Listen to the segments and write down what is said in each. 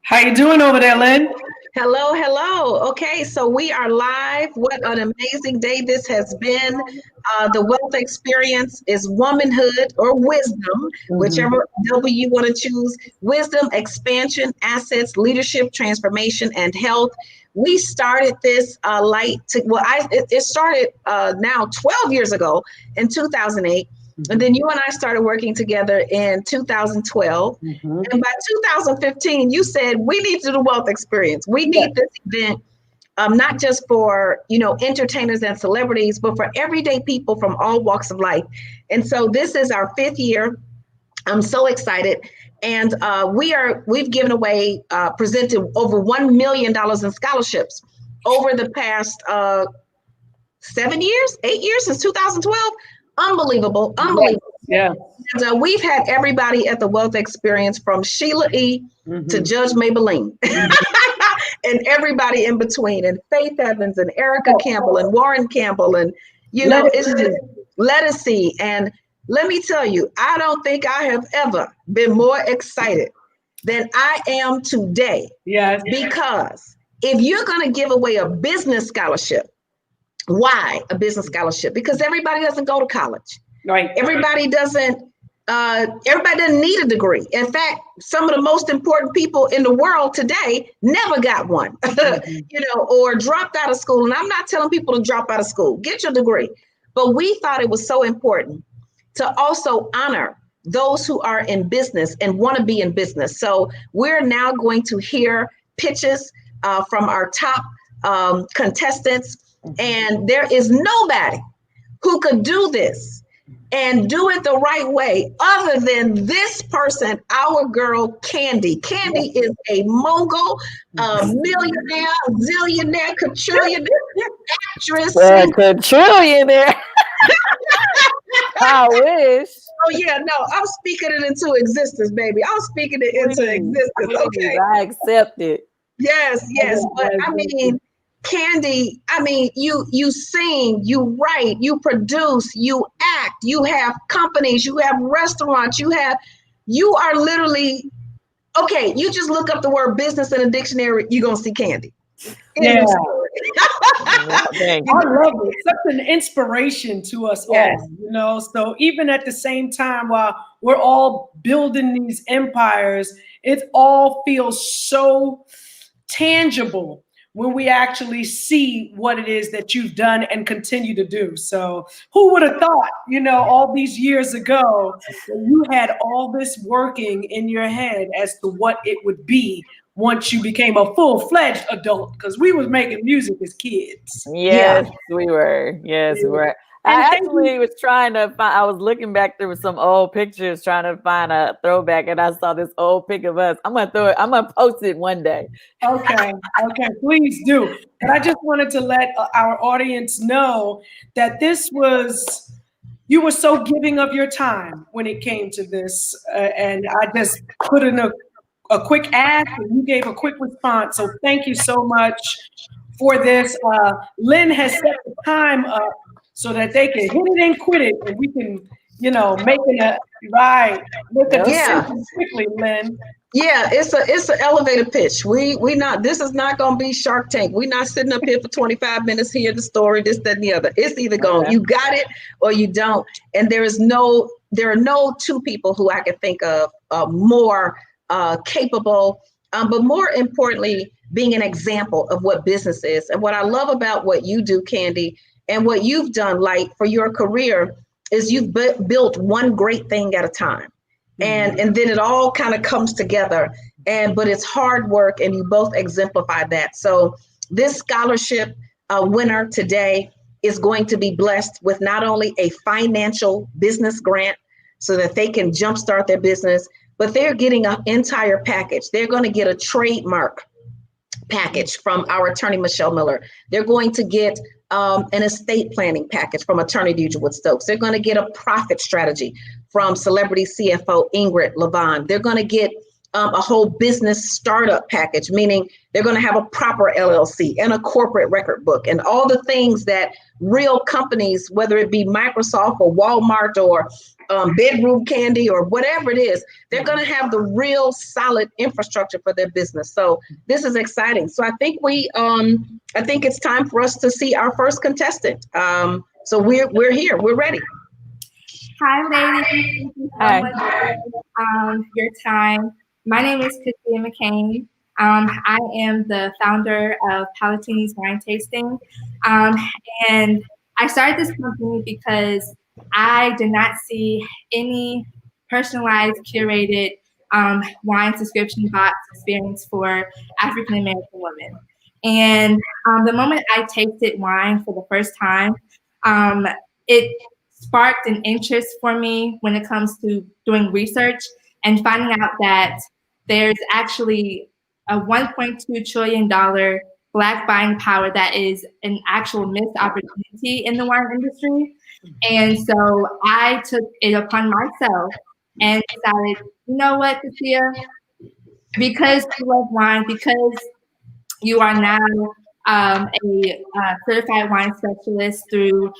How you doing over there, Lynn? Hello, hello. Okay, so we are live. What an amazing day this has been. The wealth experience is womanhood or wisdom, Mhm. whichever W you want to choose. Wisdom, expansion, assets, leadership, transformation, and health. We started this it started now 12 years ago in 2008. And then you and I started working together in 2012. Mhm. And by 2015, you said we need to do wealth experience. We Yeah. need this event, not just for entertainers and celebrities, but for everyday people from all walks of life. And so this is our fifth year. I'm so excited, and we've given away, presented over $1 million in scholarships over the past 7 years, 8 years since 2012. Unbelievable, Yes. unbelievable. Yeah. And we've had everybody at the Wealth Experience from Sheila E. to Mhm. Judge Maybelline Mhm. and everybody in between, and Faith Evans and Erica Oh, Campbell and Warren Campbell, and let it it's just be. let us see. And let me tell you, I don't think I have ever been more excited than I am today, Yes. because if you're going to give away a business scholarship, why a business scholarship? Because everybody doesn't go to college. Right. Everybody doesn't need a degree. In fact, some of the most important people in the world today never got one, Mhm. or dropped out of school. And I'm not telling people to drop out of school, get your degree. But we thought it was so important to also honor those who are in business and want to be in business. So we're now going to hear pitches from our top contestants. And there is nobody who could do this and do it the right way other than this person, our girl Candy. Candy is a mogul, a millionaire, zillionaire, quadrillionaire, actress, singer. Trillionaire. I wish. Oh yeah, no, I'm speaking it into existence, baby. I'm speaking it into Please, existence. please, Okay. I accept it. Yes, yes. But I mean, Candy, I mean, you sing, you write, you produce, you act, you have companies, you have restaurants, you are literally, okay, you just look up the word business in a dictionary, you're gonna see Candy. End Yeah. of story. Thank I you. love it. Such an inspiration to us Yes. all. So even at the same time, while we're all building these empires, it all feels so tangible when we actually see what it is that you've done and continue to do. So who would have thought, all these years ago that you had all this working in your head as to what it would be once you became a full-fledged adult? Because we was making music as kids. Yeah. Yes, we were. Yes, we were. And I thank you. actually was trying to find, I was looking back through some old pictures trying to find a throwback, and I saw this old pic of us. I'm going to throw it, I'm going to post it one day. Okay, okay, please do. But I just wanted to let our audience know that you were so giving of your time when it came to this. And I just put in a quick ask and you gave a quick response. So thank you so much for this. Lynn has set the time up so that they can hit it and quit it, and we can, make a Yep. Yeah. decision quickly, Lynn. Yeah, it's an elevator pitch. We not, this is not gonna be Shark Tank. We're not sitting up here for 25 minutes, hear the story, this, that, and the other. It's either going, Okay. you got it or you don't. And there are no two people who I can think of more capable, but more importantly, being an example of what business is. And what I love about what you do, Candy, and what you've done, like for your career, is you've built one great thing at a time, and then it all kind of comes together, but it's hard work, and you both exemplify that. So this scholarship winner today is going to be blessed with not only a financial business grant so that they can jumpstart their business, but they're getting an entire package. They're going to get a trademark package from our attorney, Michelle Miller. They're going to get an estate planning package from attorney Deidre Wood Stokes. They're going to get a profit strategy from celebrity CFO Ingrid Levon. They're going to get a whole business startup package, meaning they're going to have a proper LLC and a corporate record book and all the things that real companies, whether it be Microsoft or Walmart or Bedroom Candy or whatever it is, they're going to have the real solid infrastructure for their business. So this is exciting. So I think I think it's time for us to see our first contestant. So we're here. We're ready. Hi, ladies. Thank you so much for your time. My name is Christina McCain. I am the founder of Palatini's Wine Tasting. And I started this company because I did not see any personalized, curated wine subscription box experience for African American women. And the moment I tasted wine for the first time, it sparked an interest for me when it comes to doing research and finding out that there's actually a $1.2 trillion Black buying power that is an actual missed opportunity in the wine industry. And so I took it upon myself and decided, you know what, Cecilia, because you love wine, because you are now a certified wine specialist through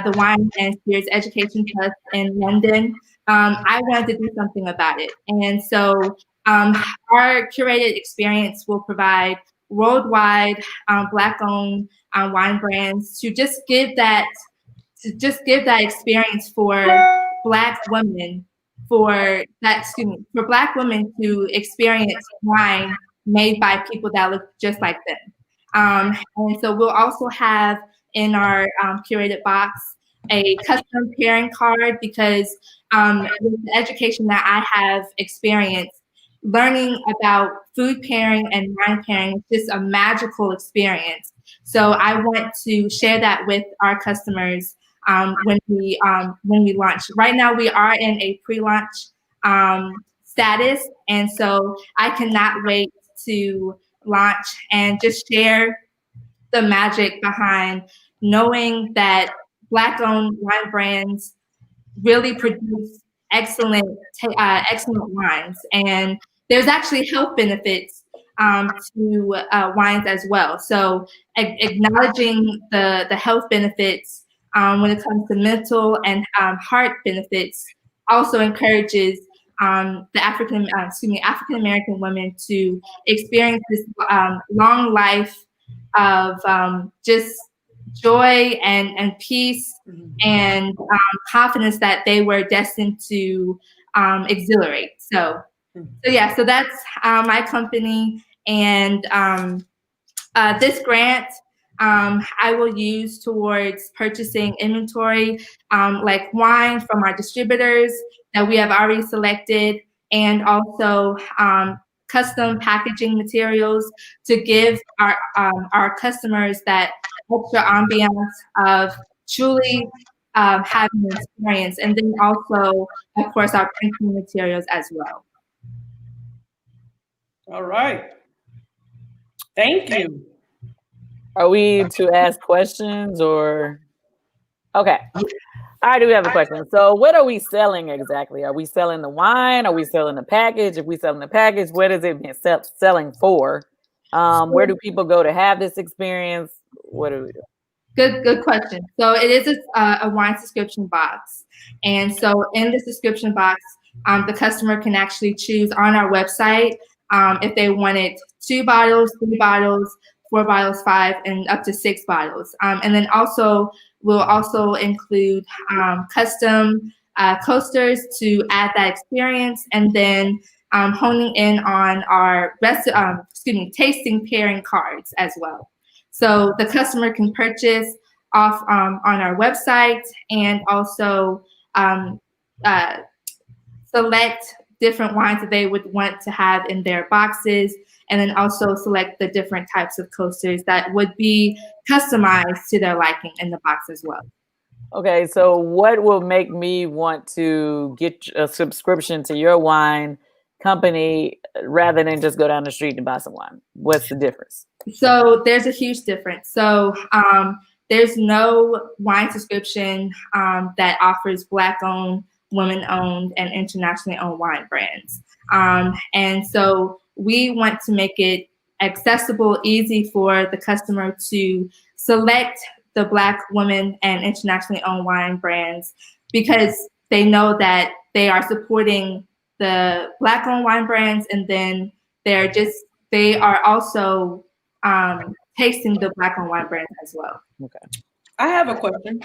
the Wine and Spirits Education Trust in London. I wanted to do something about it. And so our curated experience will provide worldwide Black-owned wine brands to just give that experience for Black women, for Black women to experience wine made by people that look just like them. And so we'll also have in our curated box a custom pairing card because with the education that I have experienced, learning about food pairing and wine pairing is just a magical experience. So I want to share that with our customers when we launch. Right now we are in a pre-launch status, and so I cannot wait to launch and just share the magic behind knowing that Black-owned wine brands really produce excellent wines, and there's actually health benefits to wines as well. So acknowledging the health benefits when it comes to mental and heart benefits also encourages the African American women to experience this long life of just joy and peace and confidence that they were destined to exhilarate. So that's my company, and this grant I will use towards purchasing inventory like wine from our distributors that we have already selected, and also custom packaging materials to give our customers that extra ambiance of truly having an experience, and then also, of course, our printing materials as well. All right. Thank you. Are we to ask questions or? Okay. I do have a question. So what are we selling exactly? Are we selling the wine? Are we selling the package? If we selling the package, what is it being selling for? Where do people go to have this experience? What do we do? Good question. So it is a wine subscription box. And so in the subscription box, the customer can actually choose on our website if they wanted 2 bottles, 3 bottles, 4 bottles, 5, and up to 6 bottles. And then also, we'll also include custom coasters to add that experience, and then honing in on our tasting pairing cards as well. So the customer can purchase off on our website and also select different wines that they would want to have in their boxes, and then also select the different types of coasters that would be customized to their liking in the box as well. Okay, so what will make me want to get a subscription to your wine company rather than just go down the street and buy some wine? What's the difference? So there's a huge difference. So there's no wine subscription that offers Black-owned women-owned and internationally owned wine brands. And so we want to make it accessible, easy for the customer to select the Black women and internationally owned wine brands, because they know that they are supporting the Black-owned wine brands, and then they are also tasting the Black-owned wine brands as well. Okay. I have a question.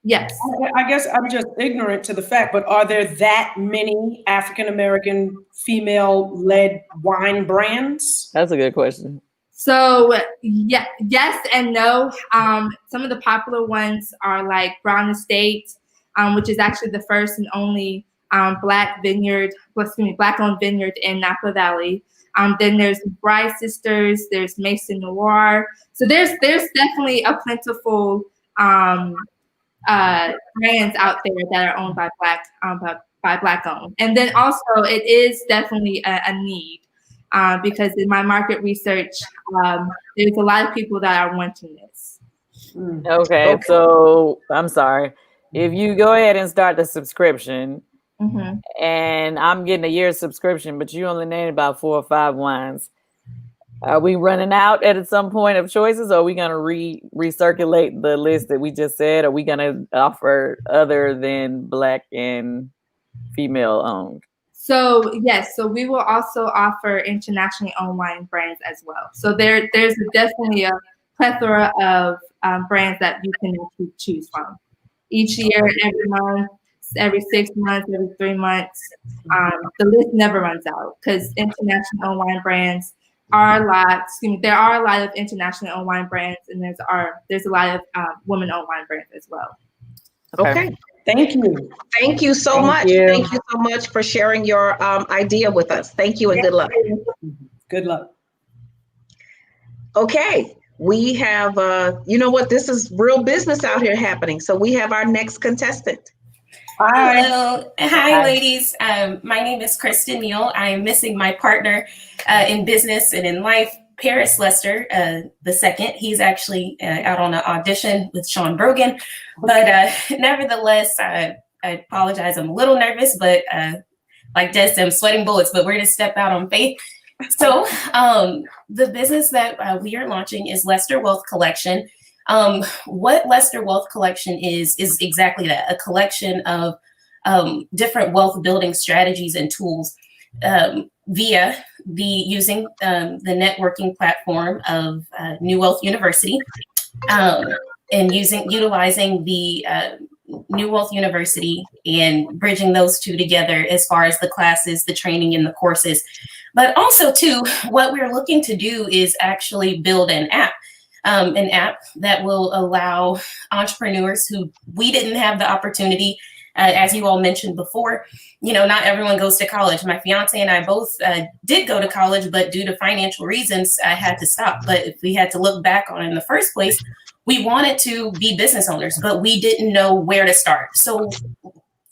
Yes. I guess I'm just ignorant to the fact, but are there that many African American female-led wine brands? That's a good question. So yeah, yes and no. Some of the popular ones are like Brown Estate, which is actually the first and only Black-owned vineyard in Napa Valley. Then there's Bride Sisters, there's Mason Noir. So there's definitely a plentiful brands out there that are owned by Black owned. And then also it is definitely a need. Because in my market research, there's a lot of people that are wanting this. Okay, so I'm sorry. If you go ahead and start the subscription, and I'm getting a year's subscription, but you only named about 4 or 5 wines, are we running out at some point of choices? Or are we going to recirculate the list that we just said? Are we going to offer other than Black and female owned? So yes, so we will also offer internationally owned wine brands as well. So there's definitely a plethora of brands that you can choose from. Each year, every month, every 6 months, every 3 months, the list never runs out, because internationally owned wine brands are a lot. There are a lot of internationally owned wine brands, and there's a lot of women-owned wine brands as well. Okay. Thank you. Thank you so much. Thank you so much for sharing your idea with us. Thank you and good luck. Good luck. Okay, we have, you know what, this is real business out here happening. So we have our next contestant. Hi. Hello. Hi, ladies. My name is Kristen Neal. I'm missing my partner in business and in life, Paris Lester, the second. He's actually out on an audition with Sean Brogan. But nevertheless, I apologize. I'm a little nervous, but like Des, I'm sweating bullets, but we're going to step out on faith. So the business that we are launching is Lester Wealth Collection. What Lester Wealth Collection is exactly that, a collection of different wealth building strategies and tools via using the networking platform of New.E.A.L.T.H University, and utilizing the New.E.A.L.T H University and bridging those two together as far as the classes, the training, and the courses. But also too, what we're looking to do is actually build an app that will allow entrepreneurs who we didn't have the opportunity, as you all mentioned before, not everyone goes to college. My fiance and I both did go to college, but due to financial reasons, I had to stop. But if we had to look back on it in the first place, we wanted to be business owners, but we didn't know where to start. So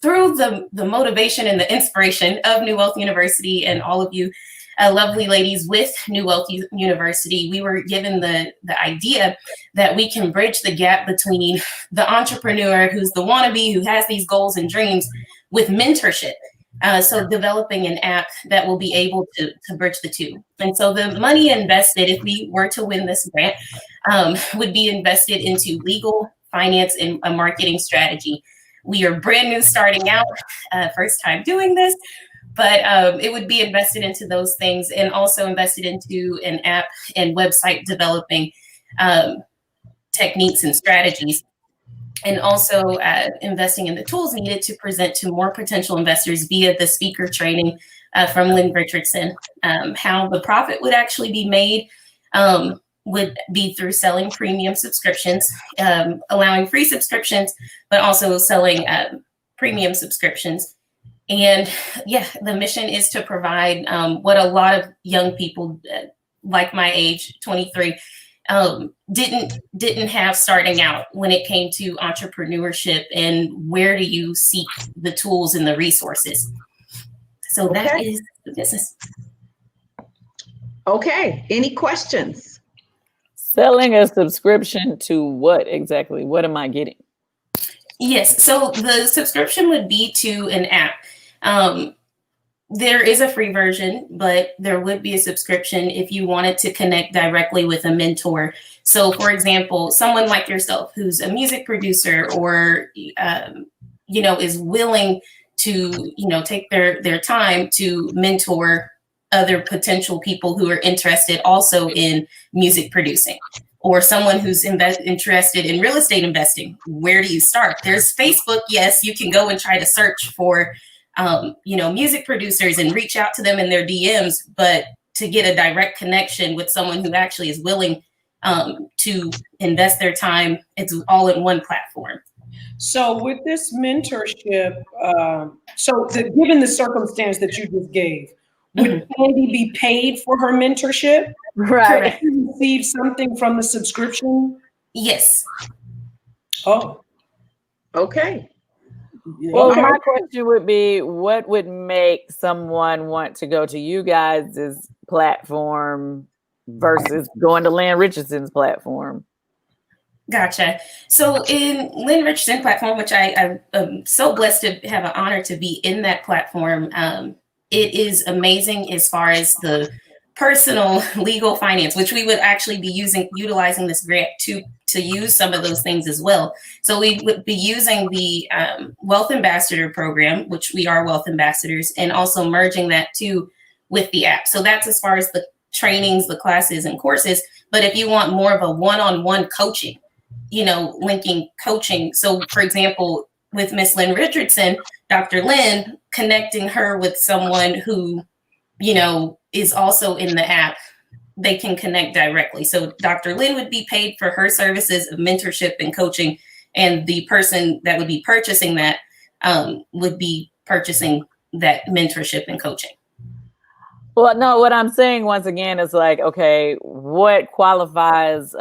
through the motivation and the inspiration of New.E.A.L.T University and all of you lovely ladies with New.E.A.L.T University, we were given the idea that we can bridge the gap between the entrepreneur who's the wannabe, who has these goals and dreams, with mentorship. So developing an app that will be able to bridge the two. And so the money invested, if we were to win this grant, would be invested into legal, finance, and a marketing strategy. We are brand new starting out, first time doing this, but it would be invested into those things, and also invested into an app and website developing techniques and strategies, and also investing in the tools needed to present to more potential investors via the speaker training from Lynn Richardson. How the profit would actually be made would be through selling premium subscriptions, allowing free subscriptions, but also selling premium subscriptions. And yeah, the mission is to provide what a lot of young people like my age, 23, didn't have starting out when it came to entrepreneurship, and where do you seek the tools and the resources. So that is the business. Okay, any questions? Selling a subscription to what exactly? What am I getting? Yes. So the subscription would be to an app. There is a free version, but there would be a subscription if you wanted to connect directly with a mentor. So, for example, someone like yourself who's a music producer or, is willing to, take their time to mentor other potential people who are interested also in music producing, or someone who's interested in real estate investing. Where do you start? There's Facebook. Yes, you can go and try to search for music producers and reach out to them in their DMs, but to get a direct connection with someone who actually is willing to invest their time, it's all in one platform. So with this mentorship, given the circumstance that you just gave, would Candy be paid for her mentorship? Right. Could she receive something from the subscription? Yes. Oh. Okay. Well, Okay. my question would be, what would make someone want to go to you guys' platform versus going to Lynn Richardson's platform? Gotcha. So in Lynn Richardson platform, which I am so blessed to have an honor to be in that platform, it is amazing as far as the personal legal finance, which we would actually be utilizing this grant to use some of those things as well. So we would be using the Wealth Ambassador program, which we are Wealth Ambassadors, and also merging that too with the app. So that's as far as the trainings, the classes and courses. But if you want more of a one-on-one coaching, linking coaching. So for example, with Miss Lynn Richardson, Dr. Lynn, connecting her with someone who, is also in the app, they can connect directly. So Dr. Lynn would be paid for her services of mentorship and coaching, and the person that would be purchasing that would be purchasing that mentorship and coaching. Well, no, what I'm saying once again is like, okay, what qualifies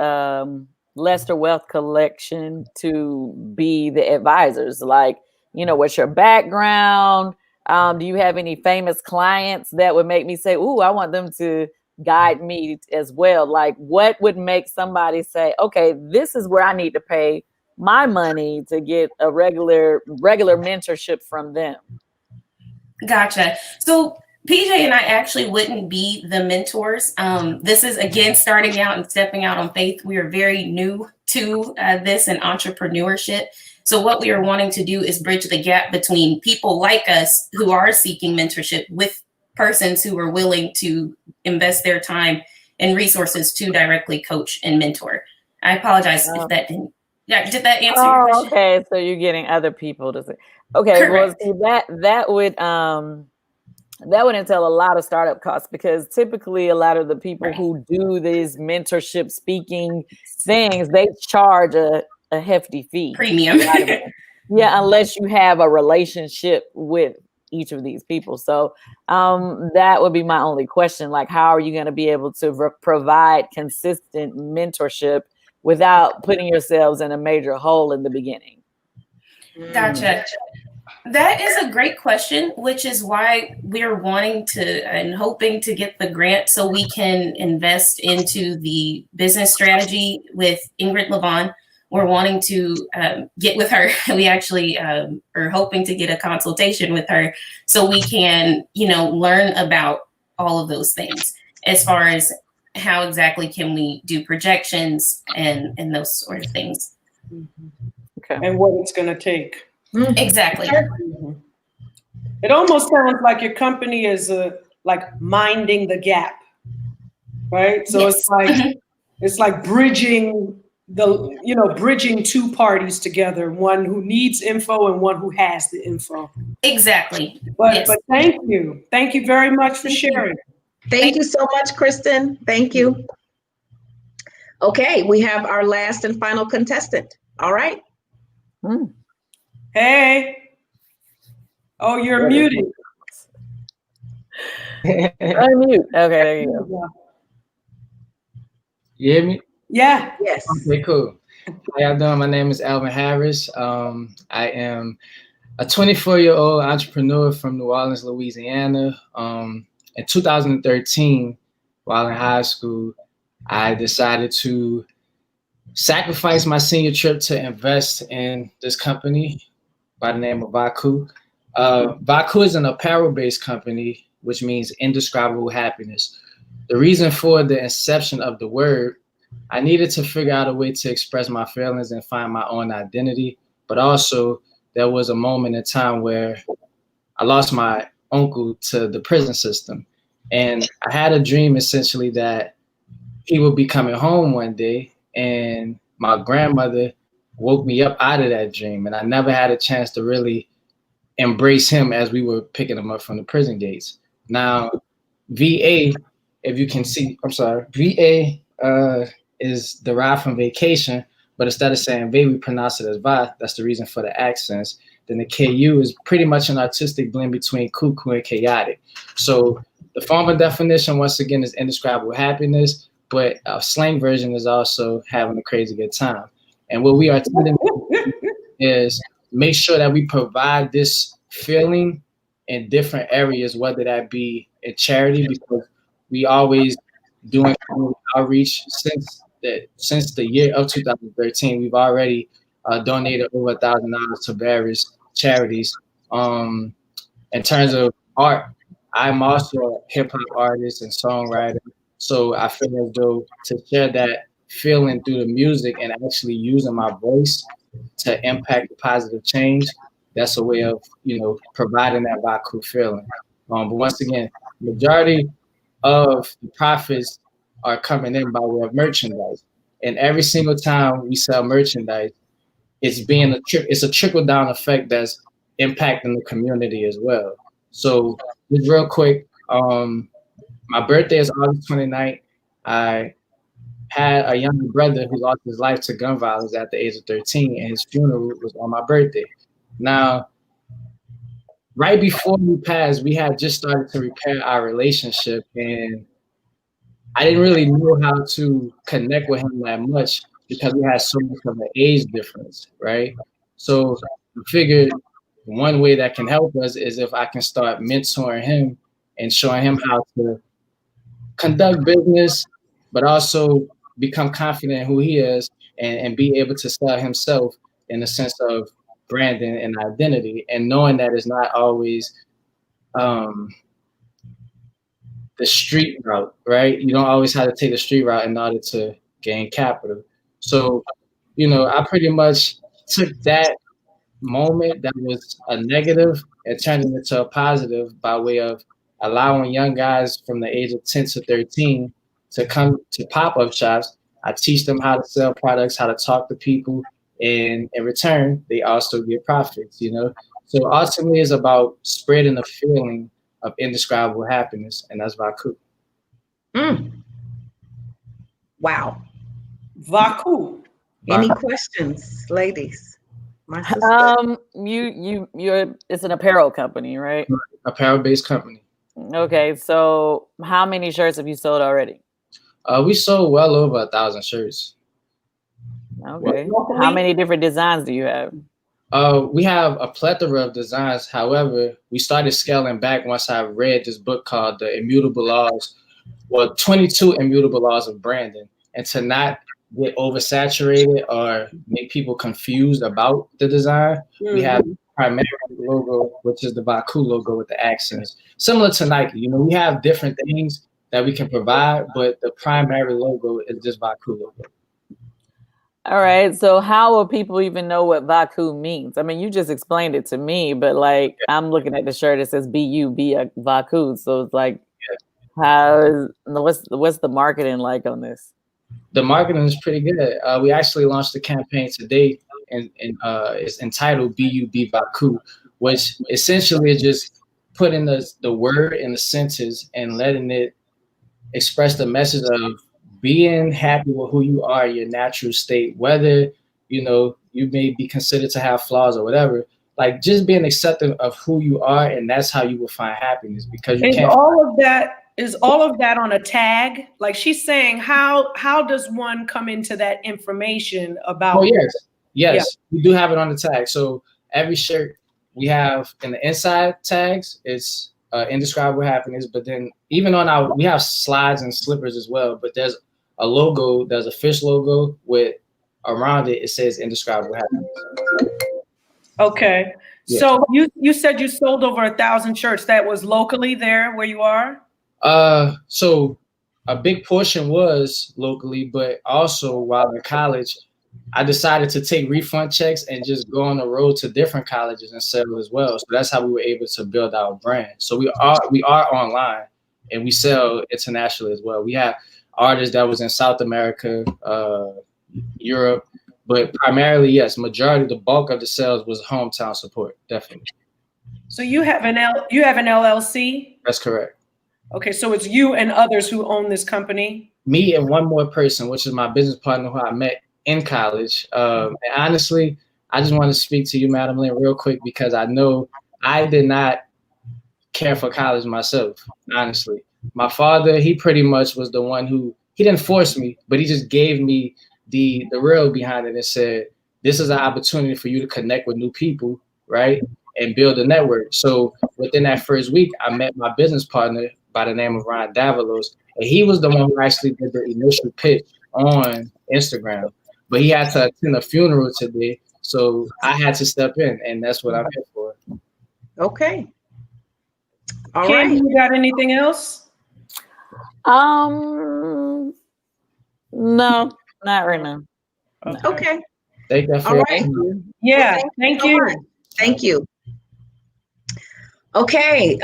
Lester Wealth Collection to be the advisors? Like, what's your background? Do you have any famous clients that would make me say, ooh, I want them to guide me as well? Like, what would make somebody say, okay, this is where I need to pay my money to get a regular mentorship from them? Gotcha. So PJ and I actually wouldn't be the mentors. This is, again, starting out and stepping out on faith. We are very new to this and entrepreneurship. So what we are wanting to do is bridge the gap between people like us who are seeking mentorship with persons who are willing to invest their time and resources to directly coach and mentor. I apologize if that didn't. Yeah, did that answer your question? Okay, so you're getting other people to say. Okay, correct. Well, see, that would entail a lot of startup costs, because typically a lot of the people who do these mentorship speaking things, they charge a hefty fee. Premium. Yeah, unless you have a relationship with each of these people. So that would be my only question. Like, how are you going to be able to provide consistent mentorship without putting yourselves in a major hole in the beginning? Gotcha. That is a great question, which is why we're wanting to and hoping to get the grant so we can invest into the business strategy with Ingrid Levon. We're wanting to get with her. We actually are hoping to get a consultation with her so we can, learn about all of those things as far as how exactly can we do projections and those sort of things. Okay. And what it's going to take. Exactly. It almost sounds like your company is like minding the gap, right? So yes. it's like bridging bridging two parties together, one who needs info and one who has the info. Exactly. But thank you very much for sharing. Thank you so much, Kristen. Thank you. Okay, we have our last and final contestant. All right. Hey. Oh, you're muted. Unmute. Okay, there you go. You hear me? Yeah. Yes. Okay, cool. How y'all doing? My name is Alvin Harris. I am a 24-year-old entrepreneur from New Orleans, Louisiana. In 2013, while in high school, I decided to sacrificed my senior trip to invest in this company by the name of Vaku. Vaku is an apparel-based company, which means indescribable happiness. The reason for the inception of the word, I needed to figure out a way to express my feelings and find my own identity. But also, there was a moment in time where I lost my uncle to the prison system. And I had a dream essentially that he would be coming home one day, and my grandmother woke me up out of that dream. And I never had a chance to really embrace him as we were picking him up from the prison gates. Now, VA, if you can see, I'm sorry, VA is derived from vacation, but instead of saying V, we pronounce it as Va. That's the reason for the accents. Then the KU is pretty much an artistic blend between cuckoo and chaotic. So the formal definition, once again, is indescribable happiness, but a slang version is also having a crazy good time. And what we are tending is make sure that we provide this feeling in different areas, whether that be in charity, because we always doing community outreach since the year of 2013. We've already donated over $1,000 to various charities. In terms of art, I'm also a hip hop artist and songwriter, so I feel as though to share that feeling through the music and actually using my voice to impact the positive change, that's a way of, providing that Baku feeling. But once again, majority of the profits are coming in by way of merchandise. And every single time we sell merchandise, it's a trickle down effect that's impacting the community as well. So just real quick, my birthday is August 29th. I had a younger brother who lost his life to gun violence at the age of 13, and his funeral was on my birthday. Now, right before he passed, we had just started to repair our relationship, and I didn't really know how to connect with him that much because we had so much of an age difference, right? So I figured one way that can help us is if I can start mentoring him and showing him how to conduct business, but also become confident in who he is and be able to sell himself in the sense of branding and identity, and knowing that it's not always um, the street route, right? You don't always have to take the street route in order to gain capital. So, I pretty much took that moment that was a negative and turned it into a positive by way of allowing young guys from the age of 10 to 13 to come to pop-up shops. I teach them how to sell products, how to talk to people, and in return, they also get profits. So ultimately it's about spreading the feeling of indescribable happiness, and that's Vaku. Wow. Vaku. Any questions, ladies? My sister. You're it's an apparel company, right? Apparel-based company. Okay, so how many shirts have you sold already? We sold well over 1,000 shirts. Okay. How many different designs do you have? We have a plethora of designs. However, we started scaling back once I read this book called The Immutable Laws, 22 Immutable Laws of Branding. And to not get oversaturated or make people confused about the design, we have primary logo, which is the Vaku logo with the accents. Similar to Nike, we have different things that we can provide, but the primary logo is just Vaku logo. All right. So how will people even know what Vaku means? I mean, you just explained it to me, but I'm looking at the shirt. It says B-U-B Vaku. So it's like, what's the marketing like on this? The marketing is pretty good. We actually launched a campaign today, and it's entitled B-U-B Vaku, which essentially is just putting the word in the sentence and letting it express the message of being happy with who you are, your natural state, whether you may be considered to have flaws or whatever. Like just being accepting of who you are, and that's how you will find happiness, because you can't. Is all of that on a tag? Like she's saying, how does one come into that information about? Oh yes, we do have it on the tag. So every shirt we have in the inside tags, it's indescribable happiness. But then even we have slides and slippers as well. But there's a logo, there's a fish logo with around it, it says indescribable happiness. Okay. Yeah. So you said you sold over 1,000 shirts. That was locally there where you are? So a big portion was locally, but also while in college, I decided to take refund checks and just go on the road to different colleges and sell as well. So that's how we were able to build our brand. So we are online and we sell internationally as well. We have artists that was in South America, Europe, but primarily, yes, majority, the bulk of the sales was hometown support, definitely. So you have an LLC? That's correct. Okay, so it's you and others who own this company? Me and one more person, which is my business partner who I met in college. And honestly, I just want to speak to you, Madam Lynn, real quick, because I know I did not care for college myself, honestly. My father, he pretty much was the one who, he didn't force me, but he just gave me the real behind it and said, this is an opportunity for you to connect with new people, right? And build a network. So within that first week, I met my business partner by the name of Ryan Davalos, and he was the one who actually did the initial pitch on Instagram. But he had to attend a funeral today, so I had to step in, and that's what I'm here for. Okay. All Kim, right. you got anything else? No, not right now. Okay. Thank you for All your right. time. Yeah, Well, thank so you. much. Thank you. Okay.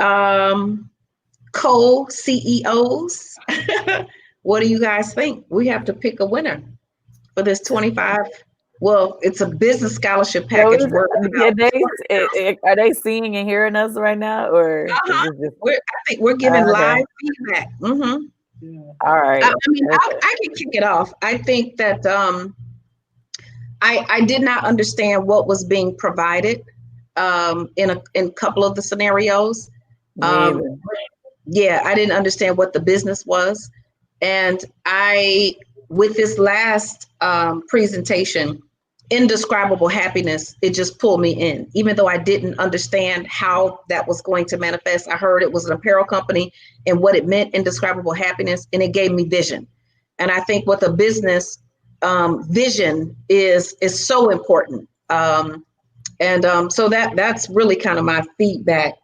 Co-CEOs. What do you guys think? We have to pick a winner for this 25. Well, it's a business scholarship package. Are they seeing and hearing us right now, or is it just, I think we're giving live feedback. all right? I mean, I can kick it off. I think that I did not understand what was being provided in a couple of the scenarios. Yeah, I didn't understand what the business was, and with this last presentation, indescribable happiness, it just pulled me in, even though I didn't understand how that was going to manifest. I heard it was an apparel company and what it meant, indescribable happiness, and it gave me vision. And I think what the business vision is so important. So that's really kind of my feedback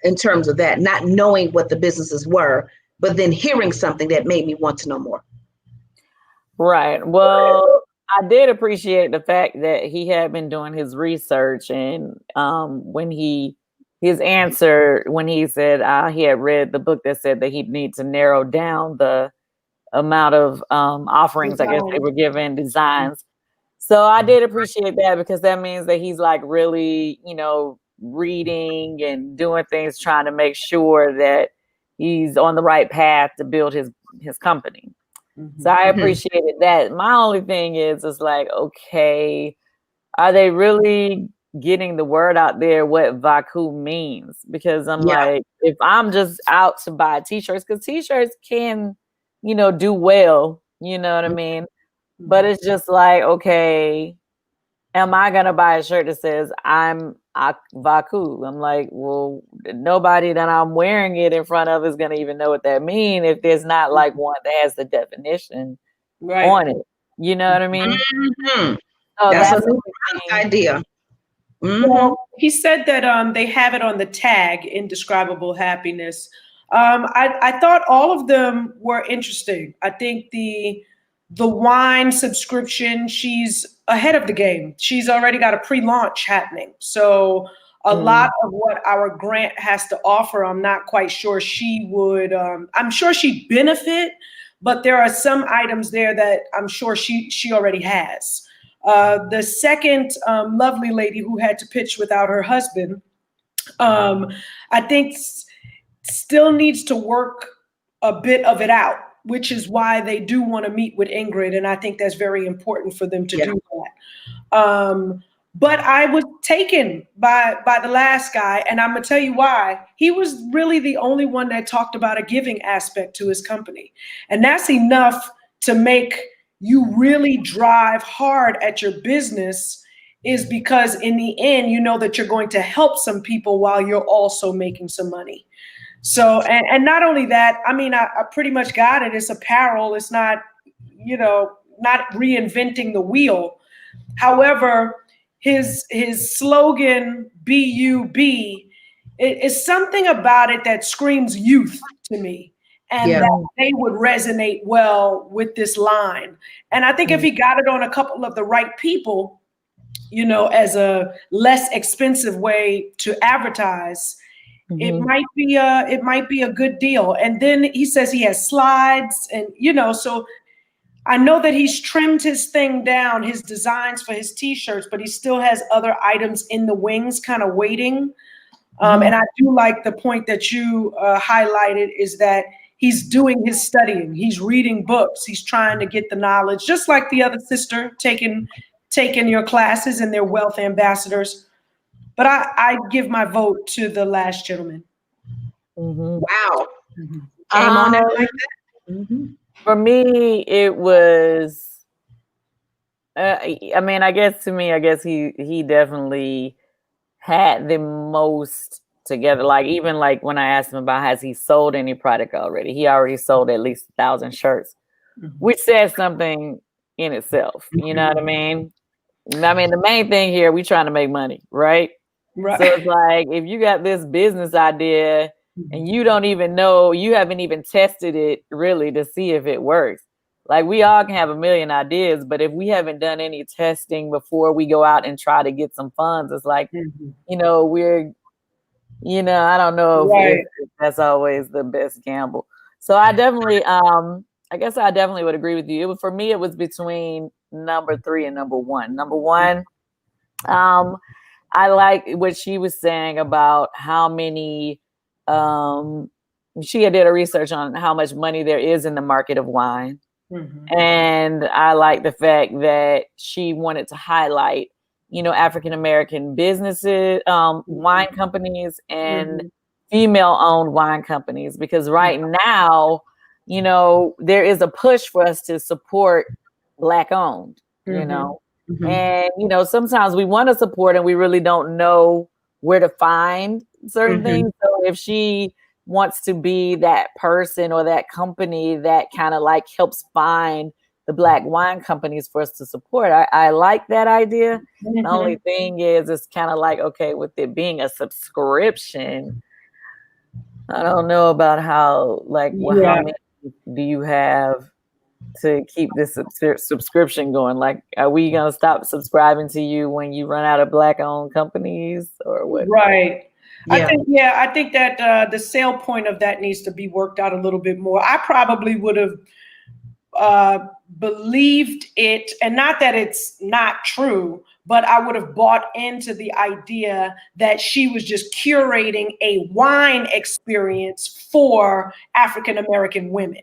in terms of that, not knowing what the businesses were, but then hearing something that made me want to know more. Right. Well, I did appreciate the fact that he had been doing his research, and when his answer when he said he had read the book that said that he'd need to narrow down the amount of offerings, I guess they were given, designs. So I did appreciate that, because that means that he's like really, reading and doing things, trying to make sure that he's on the right path to build his company. So I appreciated that. My only thing is like, okay, are they really getting the word out there what W.E.A.L.T.H means? Because I'm like, if I'm just out to buy t-shirts, because t-shirts can, do well, you know what I mean? But it's just like, okay, am I gonna buy a shirt that says I'm W.E.A.L.T.H? I'm like, well, nobody that I'm wearing it in front of is gonna even know what that means if there's not like one that has the definition on it. You know what I mean? So that's a new idea. Well, he said that they have it on the tag, indescribable happiness. I thought all of them were interesting. I think the wine subscription, she's ahead of the game. She's already got a pre-launch happening. So a lot of what our grant has to offer, I'm not quite sure she would, I'm sure she'd benefit, but there are some items there that I'm sure she already has. The second lovely lady who had to pitch without her husband, I think still needs to work a bit of it out, which is why they do want to meet with Ingrid. And I think that's very important for them to do that. But I was taken by the last guy, and I'm gonna tell you why. He was really the only one that talked about a giving aspect to his company. And that's enough to make you really drive hard at your business, is because in the end, you know that you're going to help some people while you're also making some money. So, and not only that, I mean, I pretty much got it. It's apparel. It's not, not reinventing the wheel. However, his slogan "B.U.B." is something about it that screams youth to me, and Yeah. that they would resonate well with this line. And I think if he got it on a couple of the right people, you know, as a less expensive way to advertise, it might be a good deal. And then he says he has slides, and you know, so I know that he's trimmed his thing down, his designs for his t-shirts, but he still has other items in the wings kind of waiting. And I do like the point that you highlighted, is that he's doing his studying, he's reading books, he's trying to get the knowledge, just like the other sister taking your classes, and they're wealth ambassadors. But I give my vote to the last gentleman. Wow. Came on there like that. For me, it was. I mean, I guess he definitely had the most together. Like, even like when I asked him about has he sold any product already, he already sold at least 1,000 shirts, which says something in itself. You know what I mean? I mean, the main thing here, we trying to make money, right? Right. So it's like, if you got this business idea and you don't even know, you haven't even tested it really to see if it works. Like, we all can have a million ideas, but if we haven't done any testing before we go out and try to get some funds, it's like, you know, I don't know if that's always the best gamble. So I definitely, I guess I definitely would agree with you. For me, it was between number 3 and number 1. Number 1, I like what she was saying about how many, she had did a research on how much money there is in the market of wine. And I like the fact that she wanted to highlight, you know, African-American businesses, wine companies, and female-owned wine companies, because right now, you know, there is a push for us to support Black-owned, you know. And, you know, sometimes we want to support and we really don't know where to find certain things. So if she wants to be that person or that company that kind of like helps find the Black wine companies for us to support, I like that idea. The only thing is, it's kind of like, okay, with it being a subscription, I don't know about how, like, how many do you have to keep this subscription going? Like, are we gonna stop subscribing to you when you run out of Black-owned companies, or what? Right. I think that the sale point of that needs to be worked out a little bit more. I probably would have believed it, and not that it's not true, but I would have bought into the idea that she was just curating a wine experience for African-American women.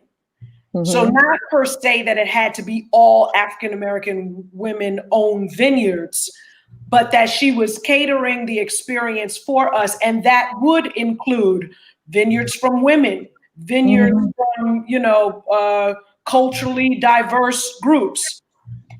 So not per se that it had to be all African-American women own vineyards, but that she was catering the experience for us. And that would include vineyards from women, vineyards from, you know, culturally diverse groups,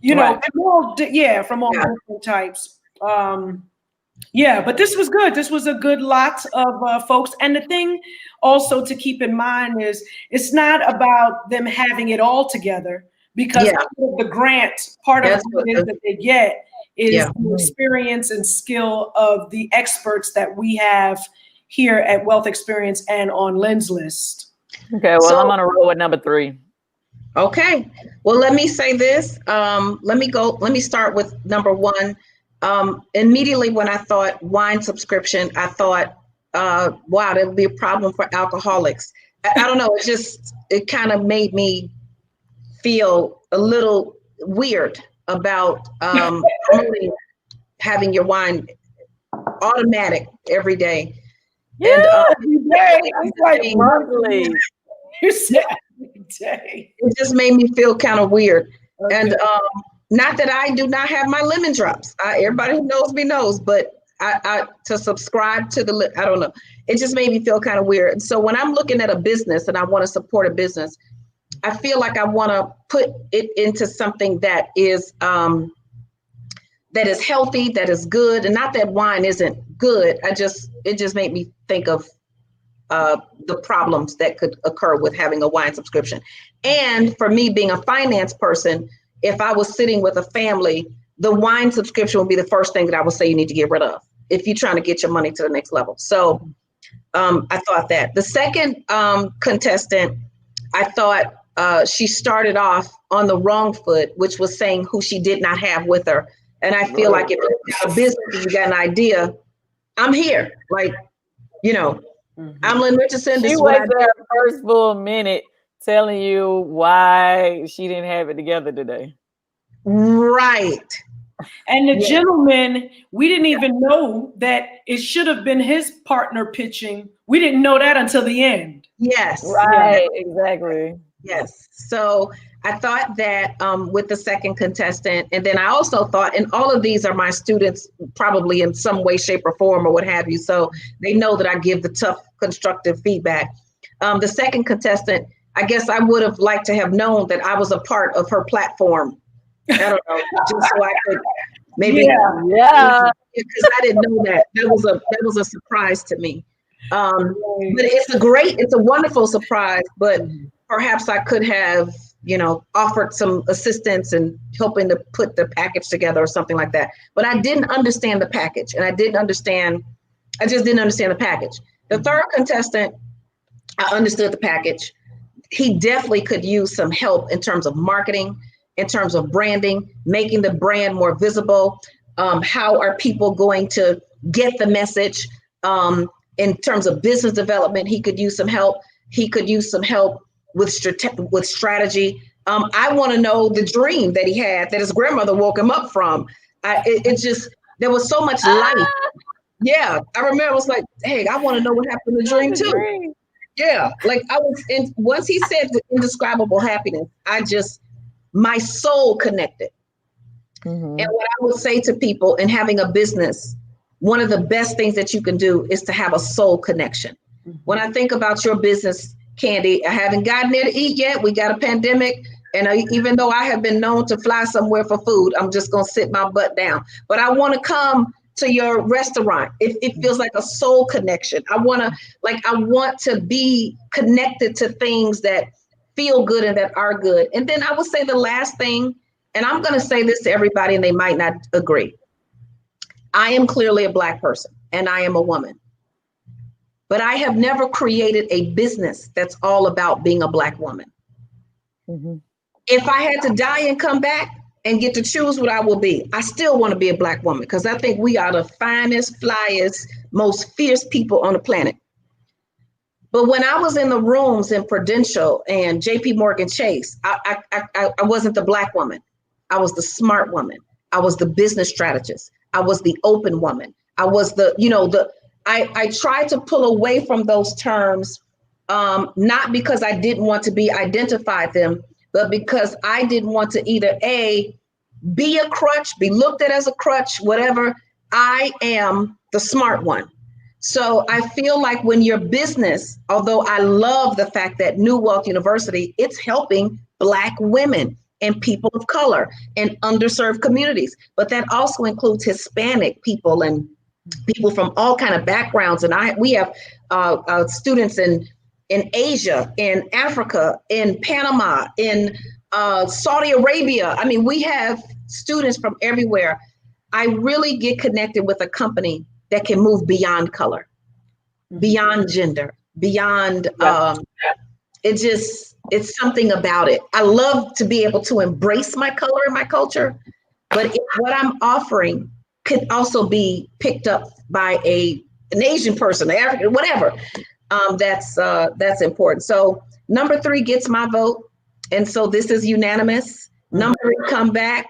you know, from all different types. But this was good. This was a good lot of folks. And the thing also to keep in mind is, it's not about them having it all together, because the grant, part of what it is that they get is the experience and skill of the experts that we have here at Wealth Experience and on Lens List. Okay, well, I'm gonna roll with number 3. Okay, well, let me say this. Let me start with number 1. Immediately when I thought wine subscription, I thought, wow, that would be a problem for alcoholics. I don't know, it kind of made me feel a little weird about promoting having your wine automatic every day. And monthly. You said every day. It just made me feel kind of weird. Okay. And not that I do not have my lemon drops. Everybody who knows me knows, but I to subscribe to I don't know. It just made me feel kind of weird. And so when I'm looking at a business and I want to support a business, I feel like I want to put it into something that is healthy, that is good, and not that wine isn't good. It just made me think of the problems that could occur with having a wine subscription. And for me, being a finance person, if I was sitting with a family, the wine subscription would be the first thing that I would say you need to get rid of if you're trying to get your money to the next level. So I thought that. The second contestant, I thought she started off on the wrong foot, which was saying who she did not have with her. And I feel like if you got a business, you got an idea, I'm here. Like, you know, I'm Lynn Richardson. This She is what I wasted do. her first full minute telling you why she didn't have it together today. Right. And the gentleman, we didn't even know that it should have been his partner pitching. We didn't know that until the end. Yes. Right, exactly. Yes. So I thought that with the second contestant, and then I also thought, and all of these are my students, probably in some way, shape, or form, or what have you. So they know that I give the tough, constructive feedback. The second contestant, I guess I would have liked to have known that I was a part of her platform. I don't know, just so I could maybe, Yeah. because I didn't know that. That was a surprise to me. But it's a wonderful surprise. But perhaps I could have, offered some assistance and helping to put the package together or something like that. But I didn't understand the package, and I just didn't understand the package. The third contestant, I understood the package. He definitely could use some help in terms of marketing, in terms of branding, making the brand more visible. How are people going to get the message? In terms of business development, he could use some help. He could use some help with strategy. I want to know the dream that he had that his grandmother woke him up from. There was so much life. Yeah, I remember I was like, hey, I want to know what happened in the dream too. Yeah, like once he said the indescribable happiness, my soul connected. And what I would say to people in having a business, one of the best things that you can do is to have a soul connection. When I think about your business, Candy, I haven't gotten there to eat yet. We got a pandemic. And even though I have been known to fly somewhere for food, I'm just going to sit my butt down. But I want to come to your restaurant. It feels like a soul connection. I want to be connected to things that feel good and that are good. And then I would say the last thing, and I'm going to say this to everybody and they might not agree. I am clearly a Black person and I am a woman, but I have never created a business that's all about being a Black woman. If I had to die and come back and get to choose what I will be, I still want to be a Black woman because I think we are the finest, flyest, most fierce people on the planet. But when I was in the rooms in Prudential and JP Morgan Chase, I wasn't the Black woman. I was the smart woman. I was the business strategist. I was the open woman. I was I tried to pull away from those terms, not because I didn't want to be identified them, but because I didn't want to either be a crutch, be looked at as a crutch, whatever. I am the smart one. So I feel like when your business, although I love the fact that New Wealth University, it's helping Black women and people of color and underserved communities, but that also includes Hispanic people and people from all kind of backgrounds. And we have students in Asia, in Africa, in Panama, in Saudi Arabia. I mean, we have students from everywhere. I really get connected with a company that can move beyond color, beyond gender, beyond, it's something about it. I love to be able to embrace my color and my culture, but if what I'm offering could also be picked up by an Asian person, African, whatever, that's important. So number 3 gets my vote. And so this is unanimous. Number 3, come back.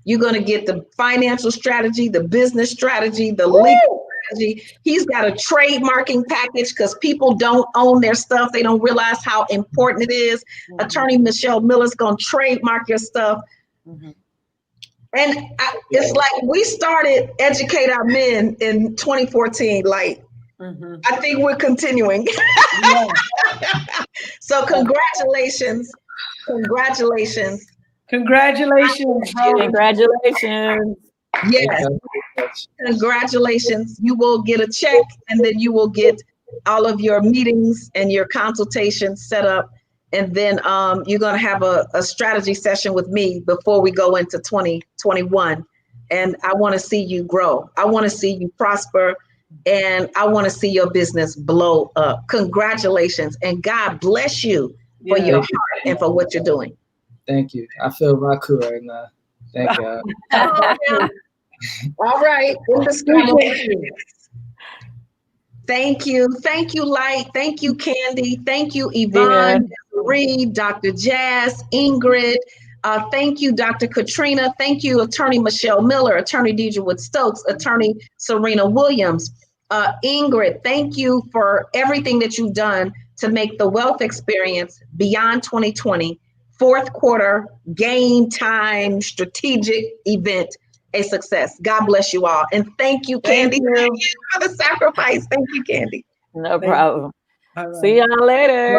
You're going to get the financial strategy, the business strategy, the legal strategy. He's got a trademarking package because people don't own their stuff. They don't realize how important it is. Attorney Michelle Miller's going to trademark your stuff. And it's like we started Educate Our Men in 2014. Like, I think we're continuing. So congratulations. Congratulations. Congratulations. Congratulations. Yes. Congratulations. You will get a check and then you will get all of your meetings and your consultations set up. And then you're going to have a strategy session with me before we go into 2021. And I want to see you grow. I want to see you prosper. And I want to see your business blow up. Congratulations. And God bless you for your heart and for what you're doing. Thank you. I feel Raku right now. Thank you. All right. Thank you. Thank you, Light. Thank you, Candy. Thank you, Yvonne, Reed, Dr. Jazz, Ingrid. Thank you, Dr. Katrina. Thank you, Attorney Michelle Miller, Attorney Deidre Wood-Stokes, Attorney Serena Williams. Ingrid, thank you for everything that you've done to make the Wealth Experience Beyond 2020 fourth quarter game time strategic event a success. God bless you all. And thank you, Candy. Thank you for the sacrifice. Thank you, Candy. No problem. See y'all later.